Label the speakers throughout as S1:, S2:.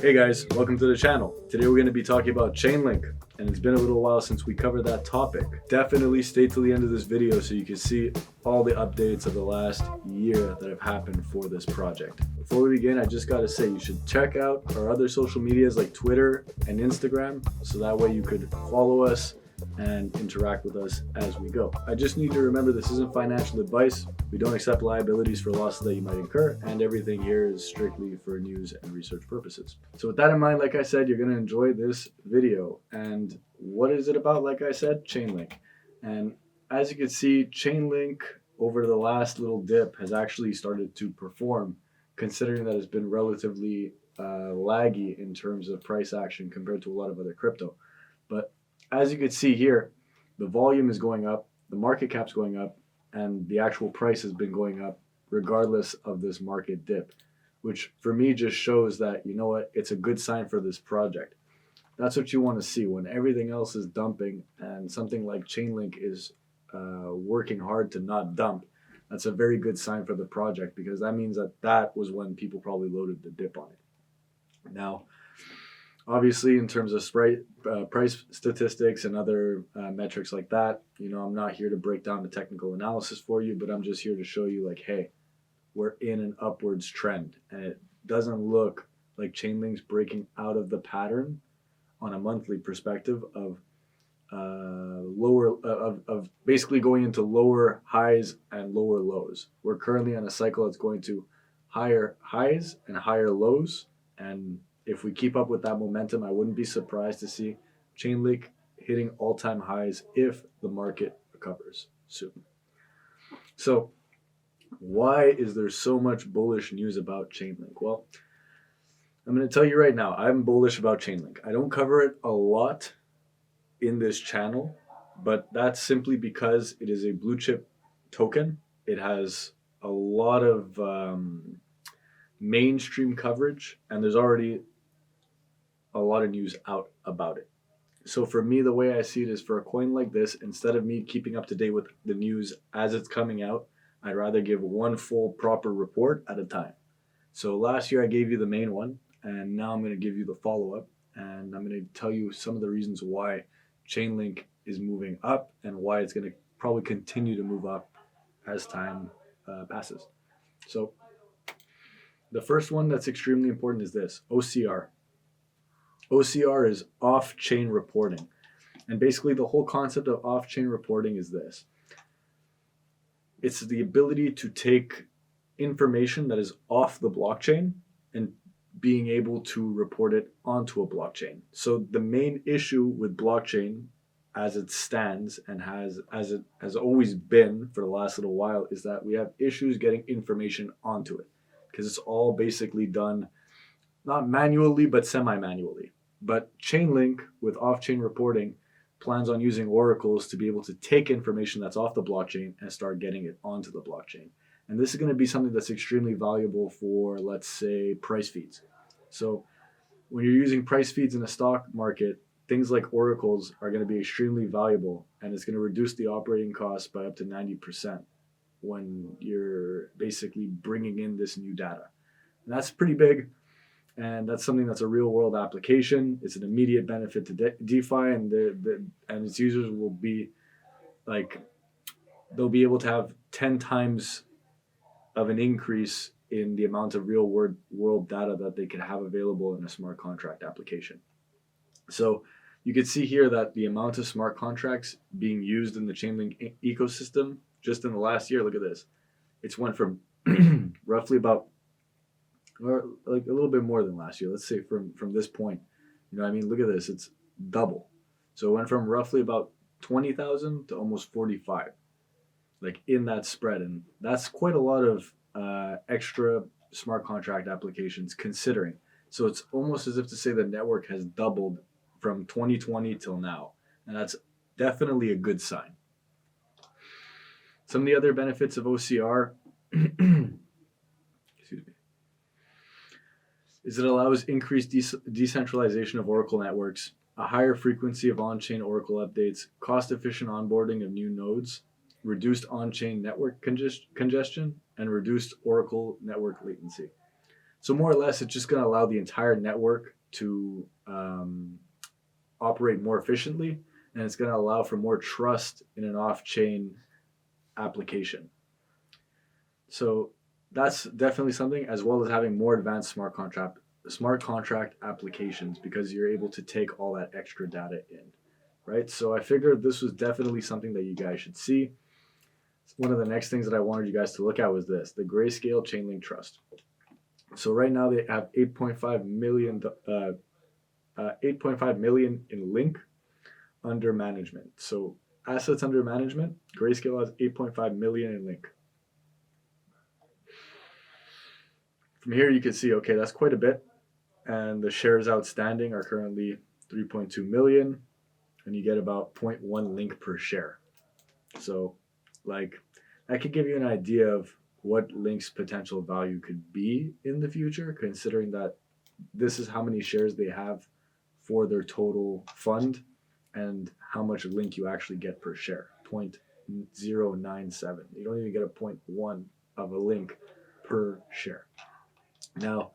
S1: Hey guys, welcome to the channel. Today we're going to be talking about Chainlink, and it's been a little while since we covered that topic. Definitely stay till the end of this video so you can see all the updates of the last year that have happened for this project. Before we begin, I just got to say you should check out our other social medias like Twitter and Instagram, so that way you could follow us and interact with us as we go. I just need you to remember this isn't financial advice. We don't accept liabilities for losses that you might incur, and everything here is strictly for news and research purposes. So with that in mind, like I said, you're going to enjoy this video. And what is it about? Like I said, Chainlink. And as you can see, Chainlink over the last little dip has actually started to perform, considering that it's been relatively laggy in terms of price action compared to a lot of other crypto. But as you can see here, the volume is going up, the market cap's going up, and the actual price has been going up regardless of this market dip, which for me just shows that, you know what, it's a good sign for this project. That's what you want to see when everything else is dumping and something like Chainlink is working hard to not dump. That's a very good sign for the project, because that means that that was when people probably loaded the dip on it. Now, obviously, in terms of price statistics and other metrics like that, you know, I'm not here to break down the technical analysis for you, but I'm just here to show you, like, hey, we're in an upwards trend, and it doesn't look like Chainlink's breaking out of the pattern on a monthly perspective of basically going into lower highs and lower lows. We're currently on a cycle that's going to higher highs and higher lows, and if we keep up with that momentum, I wouldn't be surprised to see Chainlink hitting all-time highs if the market recovers soon. So why is there so much bullish news about Chainlink? Well, I'm going to tell you right now, I'm bullish about Chainlink. I don't cover it a lot in this channel, but that's simply because it is a blue chip token. It has a lot of mainstream coverage, and there's already a lot of news out about it. So for me, the way I see it is, for a coin like this, instead of me keeping up to date with the news as it's coming out, I'd rather give one full proper report at a time. So last year I gave you the main one, and now I'm going to give you the follow-up, and I'm going to tell you some of the reasons why Chainlink is moving up and why it's going to probably continue to move up as time passes. So the first one that's extremely important is this, OCR. OCR is off-chain reporting. And basically the whole concept of off-chain reporting is this. It's the ability to take information that is off the blockchain and being able to report it onto a blockchain. So the main issue with blockchain as it stands and as it has always been for the last little while is that we have issues getting information onto it, because it's all basically done not manually but semi-manually. But Chainlink, with off-chain reporting, plans on using oracles to be able to take information that's off the blockchain and start getting it onto the blockchain. And this is going to be something that's extremely valuable for, let's say, price feeds. So when you're using price feeds in a stock market, things like oracles are going to be extremely valuable, and it's going to reduce the operating costs by up to 90% when you're basically bringing in this new data. And that's pretty big. And that's something that's a real world application. It's an immediate benefit to DeFi, and and its users will be like, they'll be able to have 10 times of an increase in the amount of real world data that they can have available in a smart contract application. So you can see here that the amount of smart contracts being used in the Chainlink ecosystem just in the last year, look at this. It's went from roughly about, or like a little bit more than last year, let's say from this point, you know what I mean? Look at this, it's double. So it went from roughly about 20,000 to almost 45, like in that spread. And that's quite a lot of extra smart contract applications considering. So it's almost as if to say the network has doubled from 2020 till now. And that's definitely a good sign. Some of the other benefits of OCR, is it allows increased decentralization of Oracle networks, a higher frequency of on-chain Oracle updates, cost-efficient onboarding of new nodes, reduced on-chain network congestion, and reduced Oracle network latency. So more or less, it's just going to allow the entire network to operate more efficiently, and it's going to allow for more trust in an off-chain application. So that's definitely something, as well as having more advanced smart contract applications, because you're able to take all that extra data in, right? So I figured this was definitely something that you guys should see. One of the next things that I wanted you guys to look at was this: the Grayscale Chainlink Trust. So right now they have 8.5 million, 8.5 million in Link under management. So assets under management, Grayscale has 8.5 million in Link. From here, you can see, okay, that's quite a bit. And the shares outstanding are currently 3.2 million, and you get about 0.1 Link per share. So, like, that could give you an idea of what Link's potential value could be in the future, considering that this is how many shares they have for their total fund and how much Link you actually get per share. 0.097. You don't even get a 0.1 of a Link per share. Now,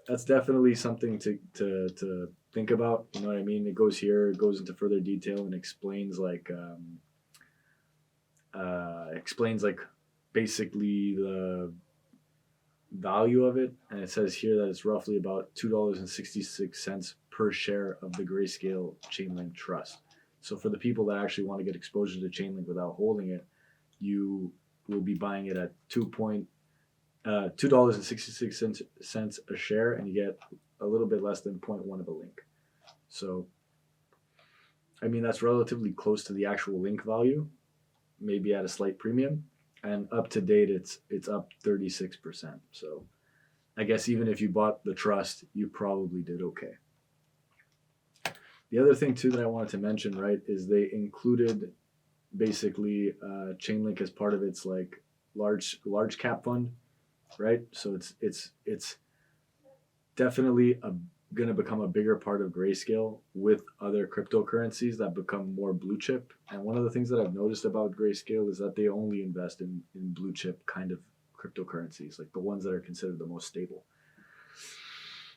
S1: that's definitely something to think about. You know what I mean? It goes here, it goes into further detail and explains like basically the value of it, and it says here that it's roughly about $2.66 per share of the Grayscale Chainlink Trust. So for the people that actually want to get exposure to Chainlink without holding it, you will be buying it at $2.66 a share, and you get a little bit less than 0.1 of a Link. So, I mean, that's relatively close to the actual Link value, maybe at a slight premium. And up to date, it's up 36%. So, I guess even if you bought the trust, you probably did okay. The other thing too that I wanted to mention, right, is they included basically Chainlink as part of its like large cap fund, right? So it's definitely going to become a bigger part of Grayscale with other cryptocurrencies that become more blue chip. And one of the things that I've noticed about Grayscale is that they only invest in blue chip kind of cryptocurrencies, like the ones that are considered the most stable.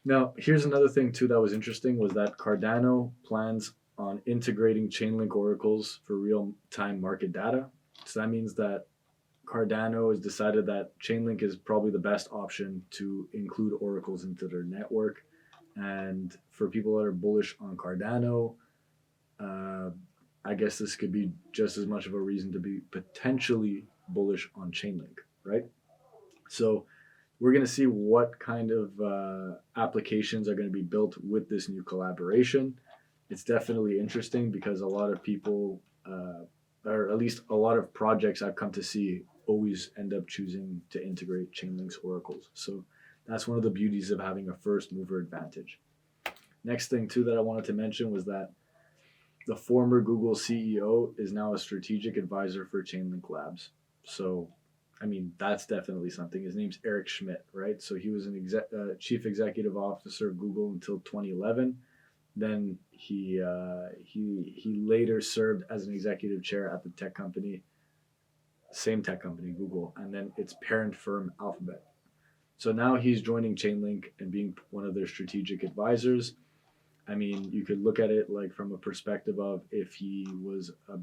S1: Now, here's another thing too that was interesting, was that Cardano plans on integrating Chainlink oracles for real-time market data. So that means that Cardano has decided that Chainlink is probably the best option to include oracles into their network. And for people that are bullish on Cardano, I guess this could be just as much of a reason to be potentially bullish on Chainlink, right? So we're going to see what kind of applications are going to be built with this new collaboration. It's definitely interesting because a lot of people, or at least a lot of projects I've come to see, always end up choosing to integrate Chainlink's oracles. So that's one of the beauties of having a first mover advantage. Next thing too that I wanted to mention was that the former Google CEO is now a strategic advisor for Chainlink Labs. So, I mean, that's definitely something. His name's Eric Schmidt, right? So he was an chief executive officer of Google until 2011. Then he later served as an executive chair at the same tech company, Google, and then its parent firm, Alphabet. So now he's joining Chainlink and being one of their strategic advisors. I mean, you could look at it like from a perspective of if he was a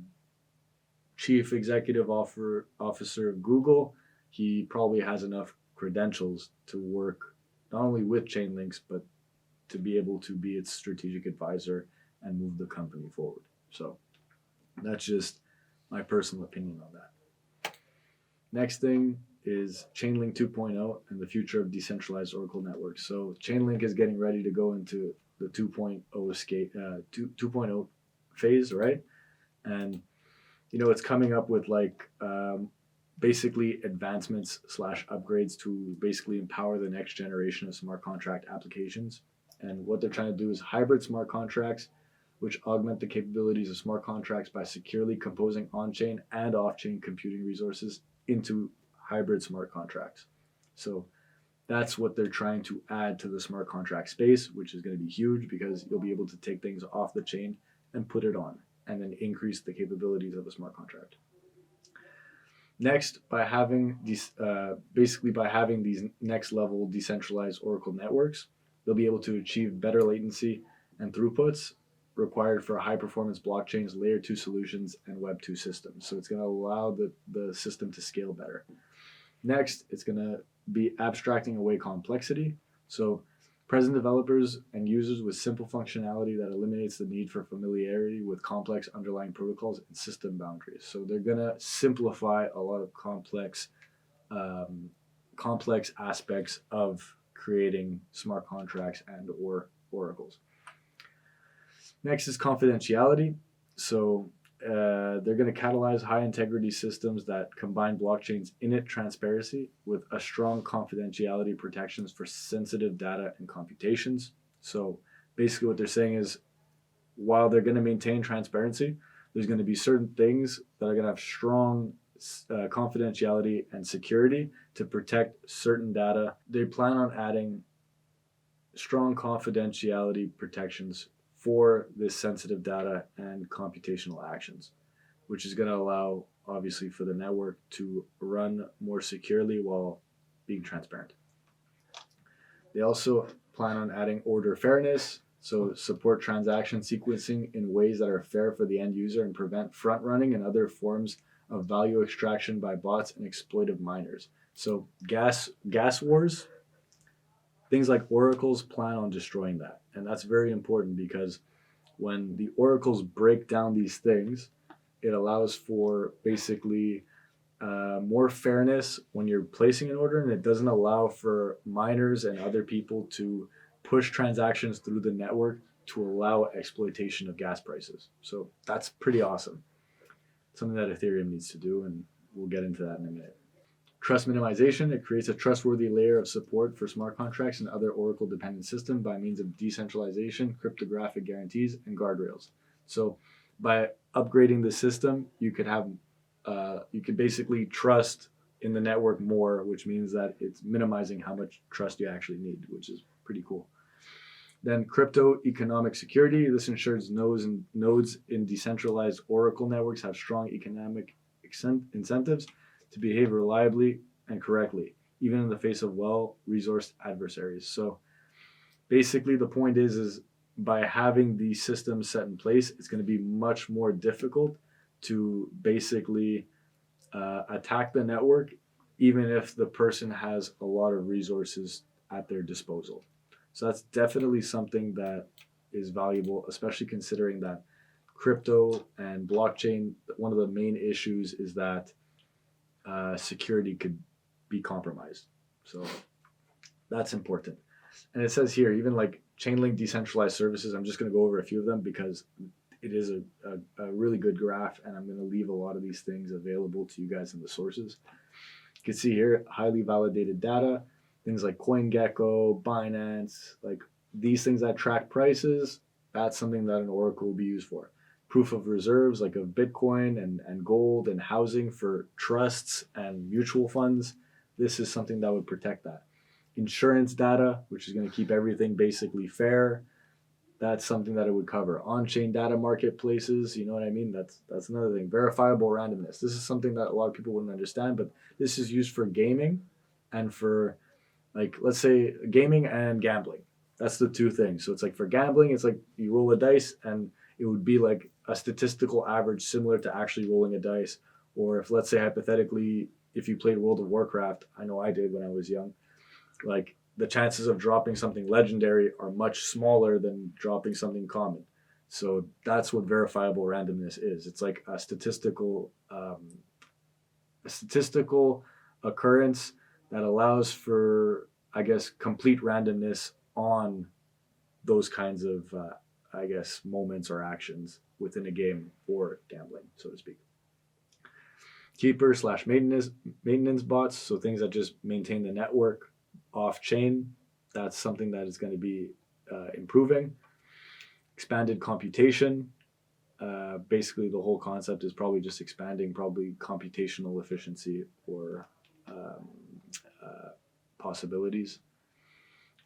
S1: chief executive officer of Google, he probably has enough credentials to work not only with Chainlinks, but to be able to be its strategic advisor and move the company forward. So that's just my personal opinion on that. Next thing is Chainlink 2.0 and the future of decentralized Oracle networks. So Chainlink is getting ready to go into the 2.0 phase, right? And it's coming up with like basically advancements / upgrades to basically empower the next generation of smart contract applications. And what they're trying to do is hybrid smart contracts, which augment the capabilities of smart contracts by securely composing on-chain and off-chain computing resources into hybrid smart contracts. So that's what they're trying to add to the smart contract space, which is going to be huge because you'll be able to take things off the chain and put it on, and then increase the capabilities of a smart contract. Next, by having these, basically by having these next level decentralized Oracle networks, they'll be able to achieve better latency and throughputs required for high performance blockchains, layer 2 solutions, and Web 2 systems. So it's going to allow the system to scale better. Next, it's going to be abstracting away complexity. So present developers and users with simple functionality that eliminates the need for familiarity with complex underlying protocols and system boundaries. So they're going to simplify a lot of complex aspects of creating smart contracts and or oracles. Next is confidentiality. So they're going to catalyze high integrity systems that combine blockchain's innate transparency with a strong confidentiality protections for sensitive data and computations. So basically what they're saying is while they're going to maintain transparency, there's going to be certain things that are going to have strong confidentiality and security to protect certain data. They plan on adding strong confidentiality protections for this sensitive data and computational actions, which is going to allow, obviously, for the network to run more securely while being transparent. They also plan on adding order fairness, so support transaction sequencing in ways that are fair for the end user and prevent front running and other forms of value extraction by bots and exploitive miners. So gas wars, things like oracles plan on destroying that. And that's very important because when the oracles break down these things, it allows for basically more fairness when you're placing an order, and it doesn't allow for miners and other people to push transactions through the network to allow exploitation of gas prices. So that's pretty awesome. Something that Ethereum needs to do, and we'll get into that in a minute. Trust minimization, it creates a trustworthy layer of support for smart contracts and other Oracle dependent systems by means of decentralization, cryptographic guarantees, and guardrails. So by upgrading the system, you could basically trust in the network more, which means that it's minimizing how much trust you actually need, which is pretty cool. Then crypto economic security, this ensures nodes in decentralized Oracle networks have strong economic incentives to behave reliably and correctly, even in the face of well-resourced adversaries. So basically the point is by having these systems set in place, it's going to be much more difficult to basically attack the network, even if the person has a lot of resources at their disposal. So that's definitely something that is valuable, especially considering that crypto and blockchain, one of the main issues is that security could be compromised. So that's important. And it says here, even like Chainlink decentralized services, I'm just going to go over a few of them because it is a really good graph, and I'm going to leave a lot of these things available to you guys in the sources. You can see here, highly validated data, things like CoinGecko, Binance, like these things that track prices, that's something that an Oracle will be used for. Proof of reserves, like of Bitcoin and gold and housing for trusts and mutual funds, this is something that would protect that. Insurance data, which is going to keep everything basically fair, that's something that it would cover. On-chain data marketplaces, you know what I mean? That's another thing. Verifiable randomness. This is something that a lot of people wouldn't understand, but this is used for gaming and for, like, let's say gaming and gambling. That's the two things. So it's like for gambling, it's like you roll a dice and it would be like a statistical average similar to actually rolling a dice. Or if, let's say hypothetically, if you played World of Warcraft, I know I did when I was young, like the chances of dropping something legendary are much smaller than dropping something common. So that's what verifiable randomness is. It's like a statistical occurrence that allows for, I guess, complete randomness on those kinds of, moments or actions within a game or gambling, so to speak. Keeper / maintenance bots, so things that just maintain the network off chain. That's something that is going to be improving. Expanded computation. Basically, the whole concept is probably just expanding computational efficiency or possibilities.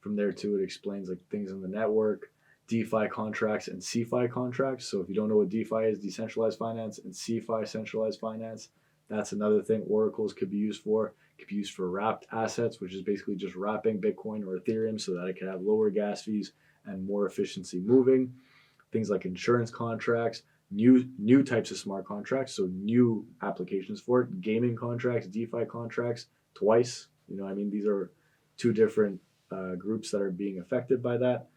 S1: From there too, it explains like things in the network, DeFi contracts and CeFi contracts. So if you don't know what DeFi is, decentralized finance, and CeFi, centralized finance, That's another thing oracles could be used for. It could be used for wrapped assets, which is basically just wrapping Bitcoin or Ethereum so that it can have lower gas fees and more efficiency moving. Things like insurance contracts, new types of smart contracts, so new applications for it, gaming contracts, DeFi contracts, twice. These are two different groups that are being affected by that.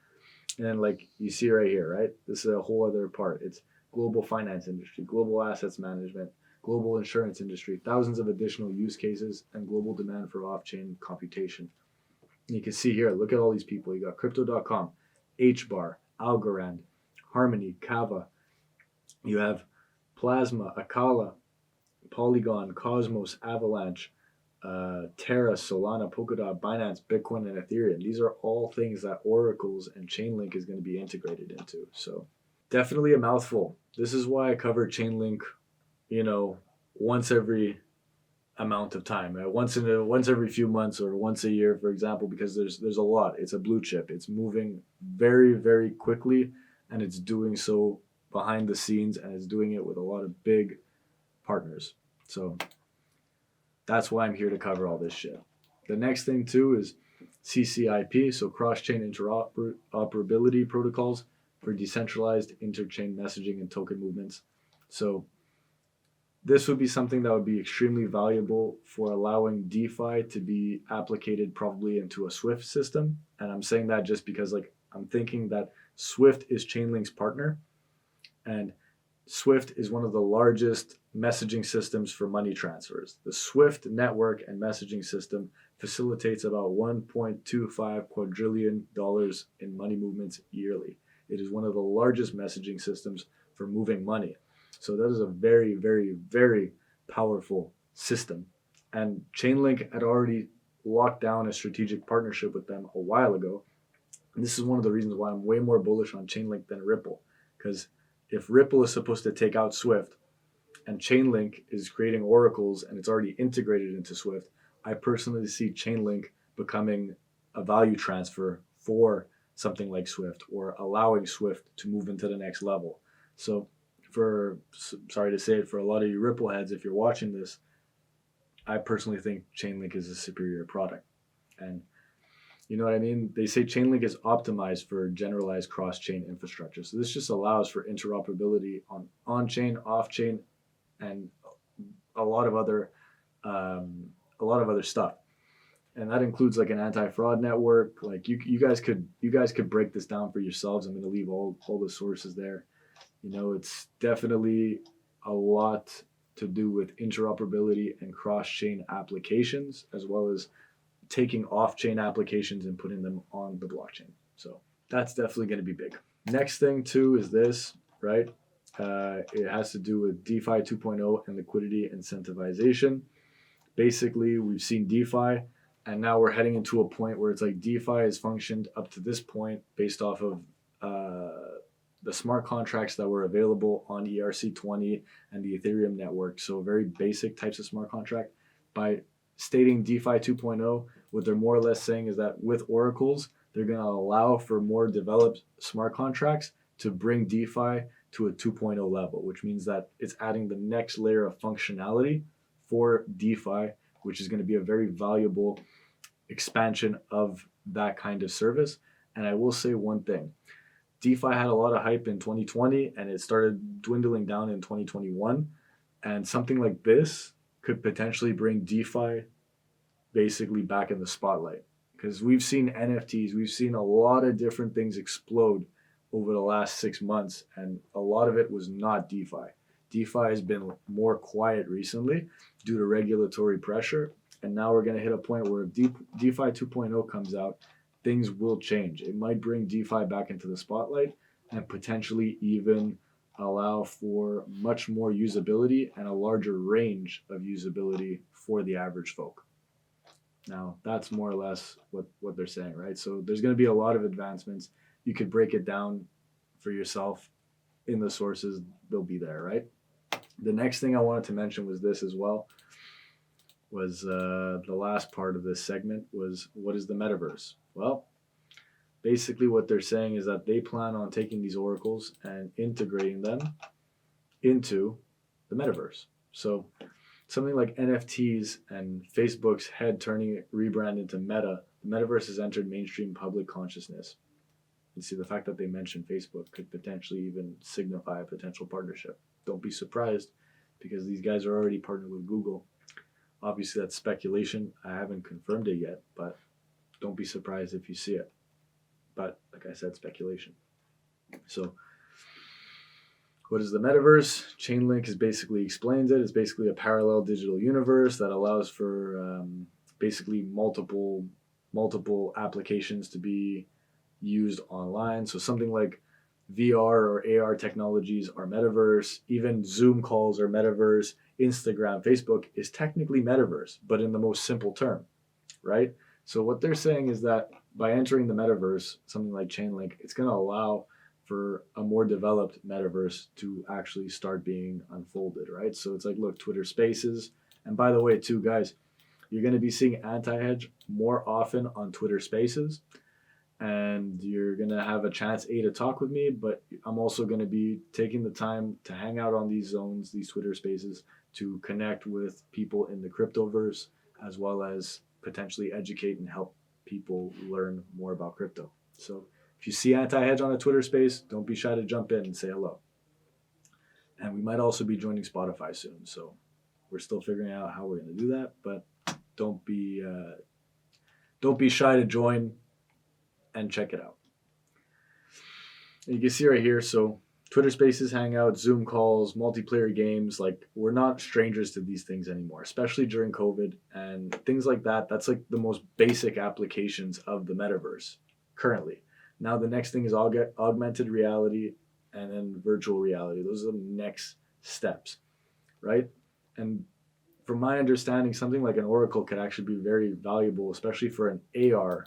S1: And like you see right here, right? This is a whole other part. It's global finance industry, global assets management, global insurance industry, thousands of additional use cases, and global demand for off-chain computation. And you can see here, look at all these people. You got crypto.com, HBAR, Algorand, Harmony, Kava. You have Plasma, Akala, Polygon, Cosmos, Avalanche, Terra, Solana, Polkadot, Binance, Bitcoin, and Ethereum. These are all things that Oracles and Chainlink is going to be integrated into. So definitely a mouthful. This is why I cover Chainlink, once every amount of time, once every few months or once a year, for example, because there's a lot. It's a blue chip. It's moving very, very quickly, and it's doing so behind the scenes, and it's doing it with a lot of big partners. So that's why I'm here to cover all this shit. The next thing too is CCIP, so cross-chain interoperability protocols for decentralized interchain messaging and token movements. So this would be something that would be extremely valuable for allowing DeFi to be applicated probably into a Swift system. And I'm saying that just because I'm thinking that Swift is Chainlink's partner, and Swift is one of the largest messaging systems for money transfers. The Swift network and messaging system facilitates about $1.25 quadrillion in money movements yearly. It is one of the largest messaging systems for moving money. So that is a very, very, very powerful system. And Chainlink had already locked down a strategic partnership with them a while ago. And this is one of the reasons why I'm way more bullish on Chainlink than Ripple. Because if Ripple is supposed to take out Swift and Chainlink is creating oracles and it's already integrated into Swift, I personally see Chainlink becoming a value transfer for something like Swift, or allowing Swift to move into the next level. So sorry to say it, for a lot of you Ripple heads, if you're watching this, I personally think Chainlink is a superior product. And you know what I mean? They say Chainlink is optimized for generalized cross-chain infrastructure. So this just allows for interoperability on-chain, off-chain, and a lot of other stuff. And that includes like an anti-fraud network. Like you guys could break this down for yourselves. I'm going to leave all the sources there. It's definitely a lot to do with interoperability and cross-chain applications, as well as taking off-chain applications and putting them on the blockchain. So that's definitely going to be big. Next thing too is this, right? It has to do with DeFi 2.0 and liquidity incentivization. Basically, we've seen DeFi, and now we're heading into a point where it's like DeFi has functioned up to this point based off of the smart contracts that were available on ERC20 and the Ethereum network. So very basic types of smart contract. By stating DeFi 2.0, what they're more or less saying is that with oracles, they're going to allow for more developed smart contracts to bring DeFi to a 2.0 level, which means that it's adding the next layer of functionality for DeFi, which is going to be a very valuable expansion of that kind of service. And I will say one thing. DeFi had a lot of hype in 2020, and it started dwindling down in 2021. And something like this could potentially bring DeFi basically back in the spotlight. Because we've seen NFTs, we've seen a lot of different things explode over the last 6 months, and a lot of it was not DeFi. DeFi has been more quiet recently due to regulatory pressure, and now we're going to hit a point where if DeFi 2.0 comes out, things will change. It might bring DeFi back into the spotlight and potentially even allow for much more usability and a larger range of usability for the average folk. Now, that's more or less what they're saying, right? So there's going to be a lot of advancements. You could break it down for yourself in the sources. They'll be there, right? The next thing I wanted to mention was this as well, was the last part of this segment was, what is the metaverse? Well, basically what they're saying is that they plan on taking these oracles and integrating them into the metaverse. So something like NFTs and Facebook's head turning it rebrand into Meta, the metaverse has entered mainstream public consciousness. You see, the fact that they mentioned Facebook could potentially even signify a potential partnership. Don't be surprised, because these guys are already partnered with Google. Obviously, that's speculation. I haven't confirmed it yet, but don't be surprised if you see it. But like I said, speculation. So, what is the metaverse? Chainlink is basically explains it. It's basically a parallel digital universe that allows for basically multiple applications to be used online. So something like VR or AR technologies are metaverse. Even Zoom calls are metaverse. Instagram, Facebook is technically metaverse, but in the most simple term, right? So what they're saying is that by entering the metaverse, something like Chainlink, it's going to allow for a more developed metaverse to actually start being unfolded, right? So it's like, look, Twitter Spaces. And by the way, too, guys, you're going to be seeing Anti-Hedge more often on Twitter Spaces. And you're going to have a chance, to talk with me, but I'm also going to be taking the time to hang out on these zones, these Twitter Spaces, to connect with people in the cryptoverse, as well as potentially educate and help people learn more about crypto. So if you see Anti-Hedge on a Twitter space, don't be shy to jump in and say hello. And we might also be joining Spotify soon. So we're still figuring out how we're going to do that, but don't be shy to join and check it out. And you can see right here, so Twitter Spaces, Hangouts, Zoom calls, multiplayer games, like we're not strangers to these things anymore, especially during COVID and things like that. That's like the most basic applications of the metaverse currently. Now the next thing is augmented reality and then virtual reality. Those are the next steps, right? And from my understanding, something like an Oracle could actually be very valuable, especially for an AR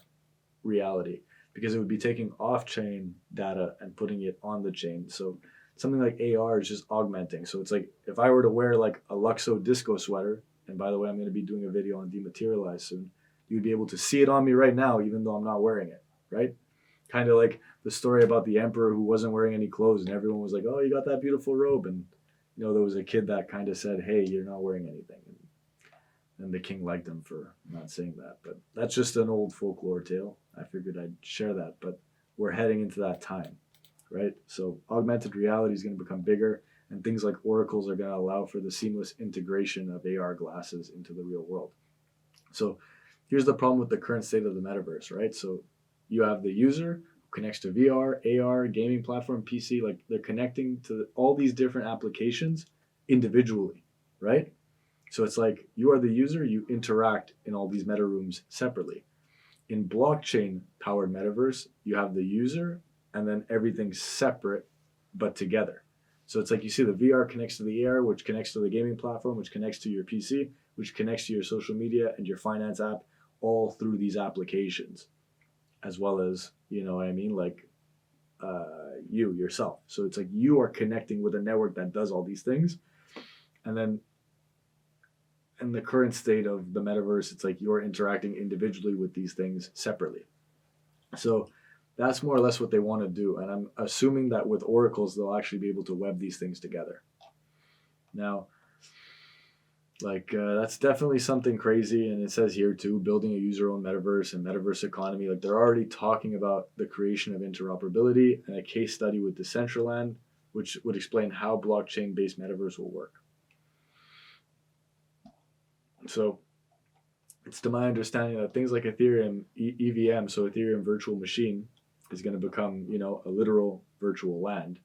S1: reality, because it would be taking off-chain data and putting it on the chain. So something like AR is just augmenting. So it's like if I were to wear like a Luxo disco sweater, and by the way, I'm going to be doing a video on Dematerialized soon, you'd be able to see it on me right now, even though I'm not wearing it, right? Kind of like the story about the emperor who wasn't wearing any clothes, and everyone was like, oh, you got that beautiful robe. And, you know, there was a kid that kind of said, hey, you're not wearing anything. And the king liked him for not saying that. But that's just an old folklore tale. I figured I'd share that. But we're heading into that time, right? So augmented reality is going to become bigger, and things like oracles are going to allow for the seamless integration of AR glasses into the real world. So here's the problem with the current state of the metaverse, right? So you have the user who connects to VR, AR, gaming platform, PC. Like they're connecting to all these different applications individually, right? So it's like you are the user, you interact in all these meta rooms separately. In blockchain-powered metaverse, you have the user and then everything's separate but together. So it's like you see the VR connects to the AR, which connects to the gaming platform, which connects to your PC, which connects to your social media and your finance app, all through these applications, as well as, you know what I mean, like you yourself. So it's like you are connecting with a network that does all these things. And then in the current state of the metaverse, it's like you're interacting individually with these things separately. So that's more or less what they want to do. And I'm assuming that with oracles, they'll actually be able to web these things together. Now, like that's definitely something crazy. And it says here too, building a user-owned metaverse and metaverse economy. Like they're already talking about the creation of interoperability and a case study with Decentralized, which would explain how blockchain-based metaverse will work. So it's to my understanding that things like Ethereum, EVM, so Ethereum virtual machine, is going to become, you know, a literal virtual land.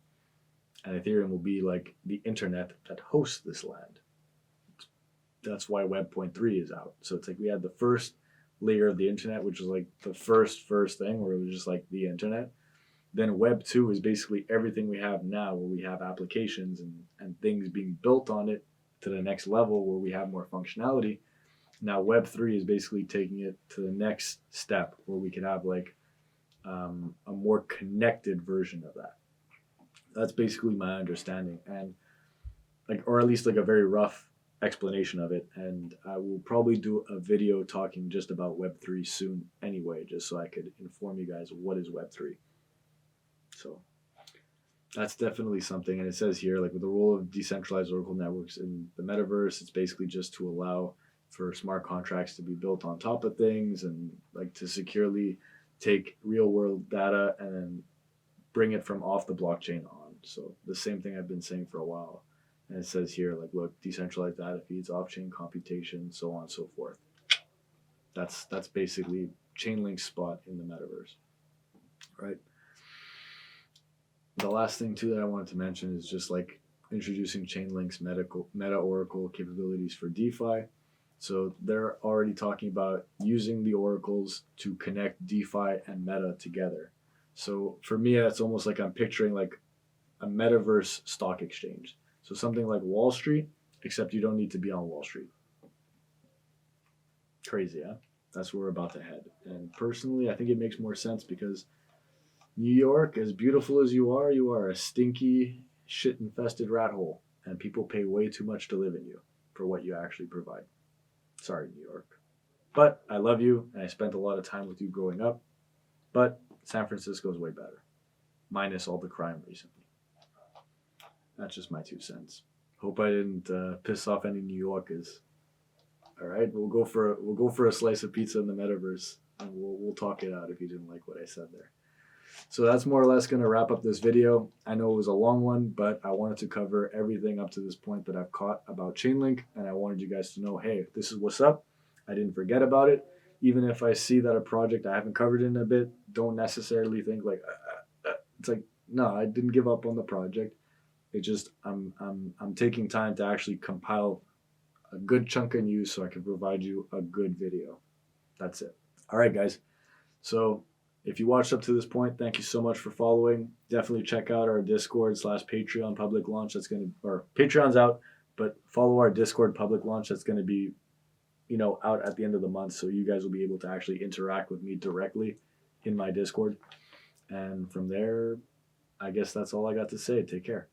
S1: And Ethereum will be like the internet that hosts this land. That's why Web 0.3 is out. So it's like we had the first layer of the internet, which was like the first thing where it was just like the internet. Then Web 2 is basically everything we have now, where we have applications and things being built on it to the next level where we have more functionality. Now Web 3 is basically taking it to the next step where we could have like a more connected version of that. That's basically my understanding, and like, or at least like a very rough explanation of it. And I will probably do a video talking just about Web 3 soon anyway, just so I could inform you guys what is Web 3. So that's definitely something. And it says here, like with the role of decentralized Oracle networks in the metaverse, it's basically just to allow for smart contracts to be built on top of things and like to securely take real world data and then bring it from off the blockchain on. So the same thing I've been saying for a while. And it says here, like, look, decentralized data feeds, off-chain computation, so on and so forth. That's basically Chainlink's spot in the metaverse, right? The last thing too that I wanted to mention is just like introducing Chainlink's meta oracle capabilities for DeFi. So they're already talking about using the oracles to connect DeFi and meta together. So for me, that's almost like I'm picturing like a metaverse stock exchange. So something like Wall Street, except you don't need to be on Wall Street. Crazy, huh? That's where we're about to head. And personally, I think it makes more sense because New York, as beautiful as you are a stinky, shit infested rat hole. And people pay way too much to live in you for what you actually provide. Sorry, New York. But I love you, and I spent a lot of time with you growing up. But San Francisco is way better, minus all the crime recently. That's just my 2 cents. Hope I didn't piss off any New Yorkers. All right, we'll go for a slice of pizza in the metaverse, and we'll talk it out if you didn't like what I said there. So that's more or less going to wrap up this video. I know it was a long one, but I wanted to cover everything up to this point that I've caught about Chainlink, and I wanted you guys to know, hey, this is what's up. I didn't forget about it. Even if I see that a project I haven't covered in a bit, don't necessarily think like it's like, no, I didn't give up on the project. It just I'm taking time to actually compile a good chunk of news so I can provide you a good video. That's it. All right, guys. So if you watched up to this point, thank you so much for following. Definitely check out our Discord/Patreon public launch. Or Patreon's out, but follow our Discord public launch. That's going to be, out at the end of the month. So you guys will be able to actually interact with me directly in my Discord. And from there, I guess that's all I got to say. Take care.